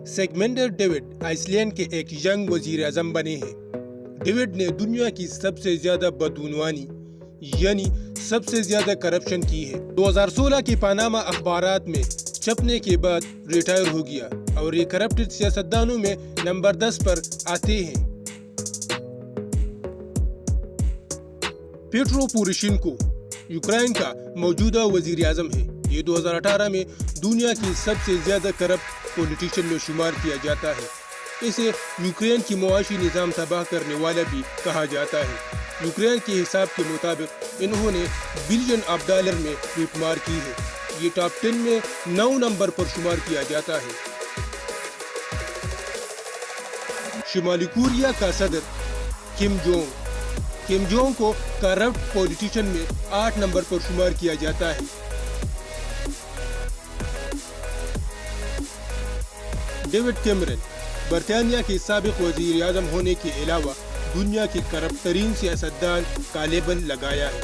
سیگمنڈر David ice land کے ایک young وزیر اعظم بنے ہیں۔ ڈیوڈ نے دنیا کی سب سے زیادہ بدعنوانی یعنی سب سے زیادہ کرپشن کی ہے۔ 2016 کے پاناما اخبارات میں چھپنے کے بعد ریٹائر ہو گیا اور یہ کرپٹڈ سیاستدانوں میں نمبر 10 پر آتے ہیں۔ پیٹرو پوروشینکو یوکرائن کا موجودہ وزیر اعظم ہے۔ یہ 2018 میں دنیا کی سب سے زیادہ کرپٹ پولیٹیشین میں شمار کیا جاتا ہے۔ اسے یوکرین کی معاشی نظام تباہ کرنے والا بھی کہا جاتا ہے۔ یوکرین کے حساب کے مطابق انہوں نے بلین آف ڈالر میں لوٹ مار کی ہے۔ یہ ٹاپ 10 میں 9 نمبر پر شمار کیا جاتا ہے۔ شمالی کوریا کا صدر کم جونگ کو کرپٹ پولیٹیشین میں 8 نمبر پر شمار کیا جاتا ہے۔ ڈیوڈ کیمرن برطانیہ کے سابق وزیر اعظم ہونے کے علاوہ دنیا کے کرپٹ ترین سیاستدان کا لیبل لگایا ہے۔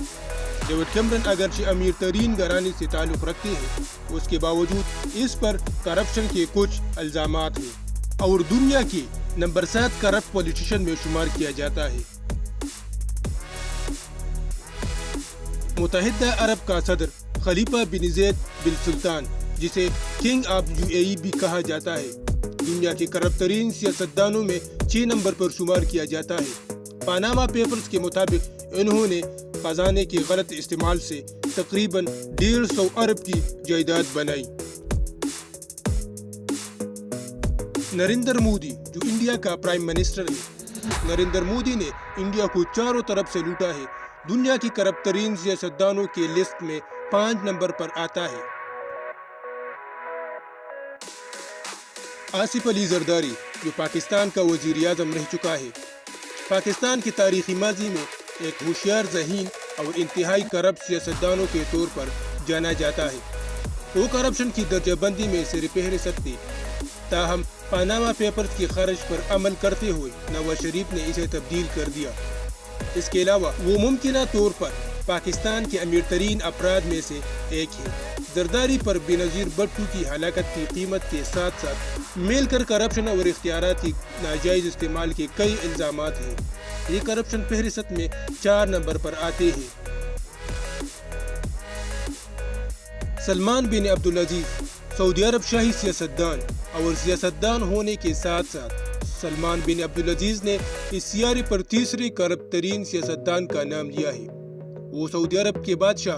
ڈیوڈ کیمرن اگرچہ امیر ترین گھرانے سے تعلق رکھتے ہیں، اس کے باوجود اس پر کرپشن کے کچھ الزامات ہیں اور دنیا کے نمبر 7 کرپٹ پولیٹیشین میں شمار کیا جاتا ہے۔ متحدہ عرب کا صدر خلیفہ بن زید بن سلطان، جسے کنگ آف UAE بھی کہا جاتا ہے، دنیا کے کرپٹ ترین سیاستدانوں میں 6 نمبر پر شمار کیا جاتا ہے۔ پاناما پیپرز کے مطابق انہوں نے خزانے کے غلط استعمال سے تقریباً 150 ارب کی جائیداد بنائی۔ نریندر مودی جو انڈیا کا پرائم منسٹر ہے، نریندر مودی نے انڈیا کو چاروں طرف سے لوٹا ہے۔ دنیا کی کرپٹ ترین سیاستدانوں کے لسٹ میں 5 نمبر پر آتا ہے۔ آصف علی زرداری جو پاکستان کا وزیر اعظم رہ چکا ہے، پاکستان کی تاریخی ماضی میں ایک ہوشیار ذہین اور انتہائی کرپٹ سیاستدانوں کے طور پر جانا جاتا ہے۔ وہ کرپشن کی درجہ بندی میں سر فہرست تھے، تاہم پاناما پیپرز کی خارج پر عمل کرتے ہوئے نواز شریف نے اسے تبدیل کر دیا۔ اس کے علاوہ وہ ممکنہ طور پر پاکستان کے امیر ترین افراد میں سے ایک ہے۔ زرداری پر بینظیر بھٹو کی ہلاکت کی قیمت کے ساتھ ساتھ مل کر کرپشن اور اختیارات کی ناجائز استعمال کے کئی الزامات ہیں۔ یہ کرپشن فہرست میں 4 نمبر پر آتے ہیں۔ سلمان بن عبدالعزیز سعودی عرب شاہی سیاستدان اور سیاستدان ہونے کے ساتھ ساتھ سلمان بن عبدالعزیز نے اس سیارے پر تیسرے کرپٹ ترین سیاستدان کا نام لیا ہے۔ وہ سعودی عرب کے بادشاہ،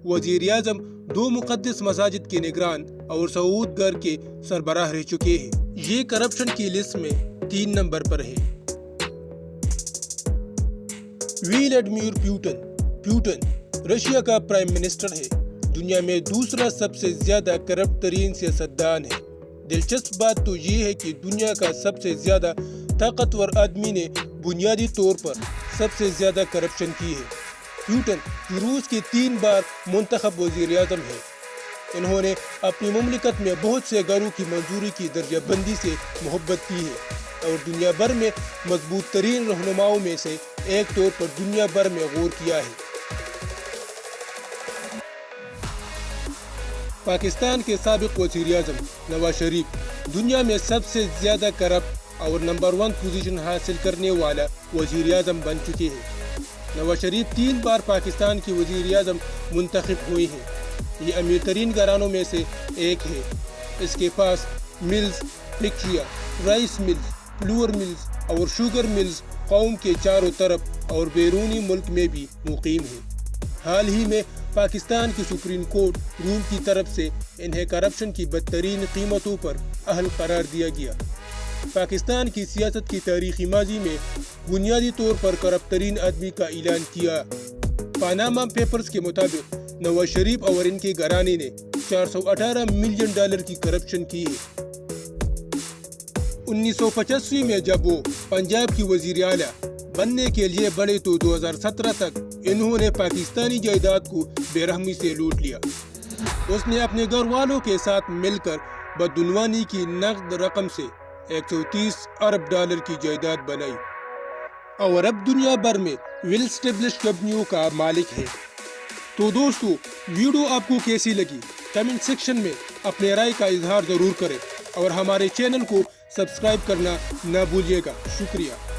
وزیر اعظم، 2 مقدس مساجد کے نگران اور سعود گھر کے سربراہ رہ چکے ہیں۔ یہ کرپشن کی لسٹ میں 3 نمبر پر ہے۔ ویلڈیمیر پیوٹن رشیا کا پرائم منسٹر ہے، دنیا میں دوسرا سب سے زیادہ کرپٹ ترین سیاستدان ہے۔ دلچسپ بات تو یہ ہے کہ دنیا کا سب سے زیادہ طاقتور آدمی نے بنیادی طور پر سب سے زیادہ کرپشن کی ہے۔ پیوٹن روس کے 3 بار منتخب وزیر اعظم ہیں۔ انہوں نے اپنی مملکت میں بہت سے گھروں کی منظوری کی درجہ بندی سے محبت کی ہے اور دنیا بھر میں مضبوط ترین رہنماؤں میں سے ایک طور پر دنیا بھر میں غور کیا ہے۔ پاکستان کے سابق وزیر اعظم نواز شریف دنیا میں سب سے زیادہ کرپٹ اور نمبر 1 پوزیشن حاصل کرنے والا وزیر اعظم بن چکے ہیں۔ نواز شریف 3 بار پاکستان کے وزیر اعظم منتخب ہوئے ہیں۔ یہ امیر ترین گھرانوں میں سے ایک ہے۔ اس کے پاس ملز، فیکٹریاں، رائس ملز، فلور ملز اور شوگر ملز قوم کے چاروں طرف اور بیرونی ملک میں بھی مقیم ہیں۔ حال ہی میں پاکستان کی سپریم کورٹ روم کی طرف سے انہیں کرپشن کی بدترین قیمتوں پر اہل قرار دیا گیا۔ پاکستان کی سیاست کی تاریخی ماضی میں بنیادی طور پر کرپٹ ترین آدمی کا اعلان کیا۔ پاناما پیپرز کے مطابق نواز شریف اور ان کے گھرانے نے 418 ملین ڈالر کی کرپشن کی ہے۔ 1985 میں جب وہ پنجاب کی وزیر اعلیٰ بننے کے لیے بڑھے تو 2017 تک انہوں نے پاکستانی جائیداد کو بے رحمی سے لوٹ لیا۔ اس نے اپنے گھر والوں کے ساتھ مل کر بدعنوانی کی نقد رقم سے 130 ارب ڈالر کی جائیداد بنائی اور اب دنیا بھر میں ویل اسٹیبلشڈ کمپنیوں کا مالک ہے۔ تو دوستو، ویڈیو آپ کو کیسی لگی؟ کمنٹ سیکشن میں اپنے رائے کا اظہار ضرور کریں۔ اور ہمارے چینل کو سبسکرائب کرنا نہ بھولیے گا۔ شکریہ۔